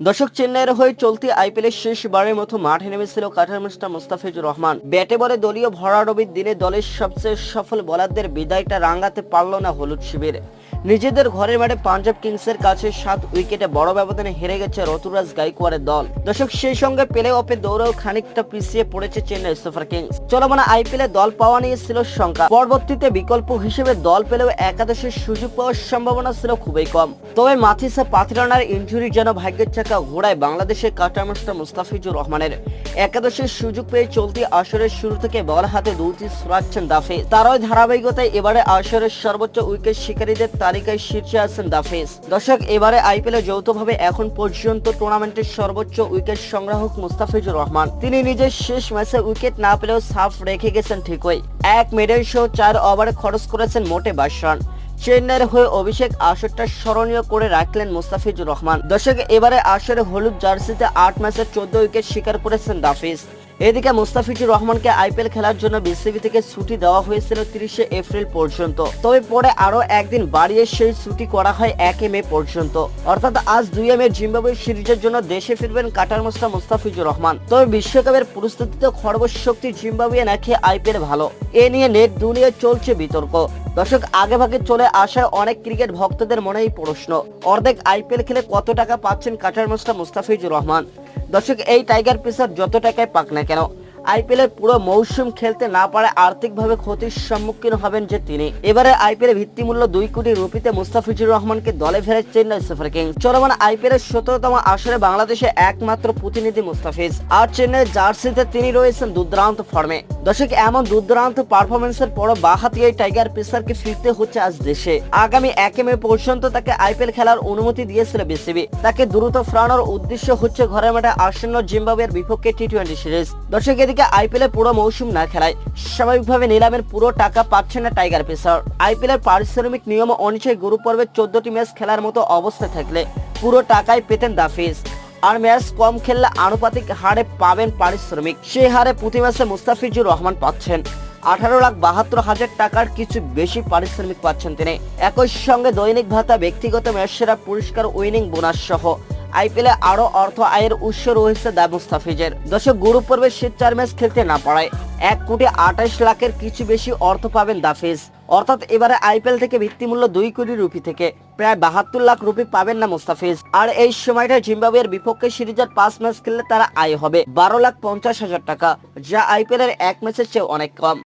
দর্শক, চেন্নাইয়ের হয়ে চলতি আইপিএলের শেষবারের মতো মাঠে নেমেছিল কাটার মাস্টার মুস্তাফিজুর রহমান। ব্যাটে বলে দলীয় ভরাডুবির দিনে দলের সবচেয়ে সফল বোলারদের বিদায়টা রাঙাতে পারল না হলুদ শিবির। নিজেদের ঘরের মাঠে পাঞ্জাব কিংসের কাছে 7 উইকেটে বড় ব্যবধানে হেরে গেছে ঋতুরাজ গাইকোয়াড়ের দল। দর্শক, সেই সঙ্গে প্লে অফে দৌড়েও খানিকটা পিছিয়ে পড়েছে চেন্নাই সুপার কিংস। চলমান আইপিএলে দল পাওয়া নিয়ে ছিল শঙ্কা। পরবর্তীতে বিকল্প হিসেবে দল পেলেও একাদশের সুযোগ পাওয়ার সম্ভাবনা ছিল খুবই কম। তবে মাথিসা পাথরানার ইনজুরি যেন ভাগ্যের চাকা ঘোড়ায় বাংলাদেশের কাটার মাস্টার মুস্তাফিজুর রহমানের। একাদশের সুযোগ পেয়ে চলতি আসরের শুরু থেকে বল হাতে দুটি ছড়াচ্ছেন দাফেজ। তারই ধারাবাহিকতায় এবারে আসরের সর্বোচ্চ উইকেট শিকারীদের তালিকায় শীর্ষে আছেন দাফেজ। দর্শক, এবারে আইপিএলে যৌথভাবে এখন পর্যন্ত টুর্নামেন্টের সর্বোচ্চ উইকেট সংগ্রাহক মুস্তাফিজুর রহমান। তিনি নিজের শেষ ম্যাচে উইকেট না পেলেও সাফ রেখে গেছেন ঠিকই। এক মিডল সহ 4 ওভারে খরচ করেছেন মোটে 22 রান। চেন্নাইয়ের হয়ে অভিষেক আসরটা স্মরণীয় করে রাখলেন মুস্তাফিজুর রহমান। দর্শক, এবারে আসরে হলুদ জার্সিতে 8 ম্যাচে 14 উইকেট শিকার করেছেন দাফেজ। এদিকে মুস্তাফিজুর রহমানকে আইপিএল খেলার জন্য বিসিবি থেকে ছুটি দেওয়া হয়েছিল 30 এপ্রিল পর্যন্ত। তবে পরে আরো একদিন বাড়িয়ে সেই ছুটি করা হয় 1 মে পর্যন্ত। অর্থাৎ আজ 2 মে জিম্বাবুয়ে সিরিজের জন্য দেশে ফিরবেন কাটার মাস্টার মুস্তাফিজুর রহমান। তবে বিশ্বকাপের প্রস্তুতিতে খর্বশক্তি জিম্বাবুয়ে নাকি আইপিএল ভালো, এ নিয়ে নেট দুনিয়ায় চলছে বিতর্ক। দর্শক, আগে ভাগে চলে আসা অনেক ক্রিকেট ভক্তদের মনেই প্রশ্ন, অর্ধেক আইপিএল খেলে কত টাকা পাচ্ছেন কাটার মাস্টার মুস্তাফিজুর রহমান। দর্শক, এই টাইগার পেসার যত টাকায় পাক না কেন, আইপিএল এর পুরো মৌসুম খেলতে না পারে আর্থিকভাবে ক্ষতির সম্মুখীন হবেন যে তিনি। এবারে আইপিএল ভিত্তিমূল্য 2 কোটি রুপিতে মুস্তাফিজুর রহমানকে দলে ফেরে চেন্নাই সুপার কিংস। চলমান আইপিএল এর 17তম আসরে বাংলাদেশে একমাত্র প্রতিনিধি মুস্তাফিজ, আর চেন্নাই জার্সিতে তিনি রয়েছেন দুর্দান্ত ফর্মে। দর্শক, এমন দুর্দান্ত পারফরমেন্সের পরও বাঁহাতি এই টাইগার পেসারকে ফিরতে হচ্ছে আজ দেশে। আগামী 1 মে পর্যন্ত তাকে আইপিএল খেলার অনুমতি দিয়েছিল বিসিবি। তাকে দ্রুত ফেরানোর উদ্দেশ্য হচ্ছে ঘরের মাঠে আসন্ন জিম্বাবুয়ের বিপক্ষে টি-20 সিরিজ। দর্শক, এদিকে আইপিএল এর পুরো মৌসুম না খেলায় স্বাভাবিকভাবে নিলামের পুরো টাকা পাচ্ছেন না টাইগার পেসার। আইপিএল এর পারিশ্রমিক নিয়ম অনুযায়ী গ্রুপ পর্বে 14টি ম্যাচ খেলার মতো অবস্থা থাকলে পুরো টাকাই পেতেন দাফেজ, আর ম্যাচ কম খেললে আনুপাতিক হারে পাবেন পারিশ্রমিক। সেই হারে প্রতি ম্যাচে মুস্তাফিজুর রহমান পাচ্ছেন 18,72,000 টাকার কিছু বেশি পারিশ্রমিক পাচ্ছেন তিনি। একই সঙ্গে দৈনিক ভাতা, ব্যক্তিগত ম্যাচ সেরা পুরস্কার, উইনিং বোনাস সহ আইপিএলে আরো অর্থ আয়ের উৎস রয়েছে মুস্তাফিজের। দর্শক, গ্রুপ পর্বে শেষ 4 ম্যাচ খেলতে না পারায় 1,28,00,000-এর কিছু বেশি অর্থ পাবেন দাফেজ। অর্থাৎ এবারে আইপিএল থেকে ভিত্তিমূল্য 2 কোটি রুপি থেকে প্রায় 72 লাখ রুপি পাবেন না মুস্তাফিজ। আর এই সময়টা জিম্বাবুয়ের বিপক্ষে সিরিজের 5 ম্যাচ খেললে তারা আয় হবে 12,50,000 টাকা, যা আইপিএল এর 1 ম্যাচের চেয়ে অনেক কম।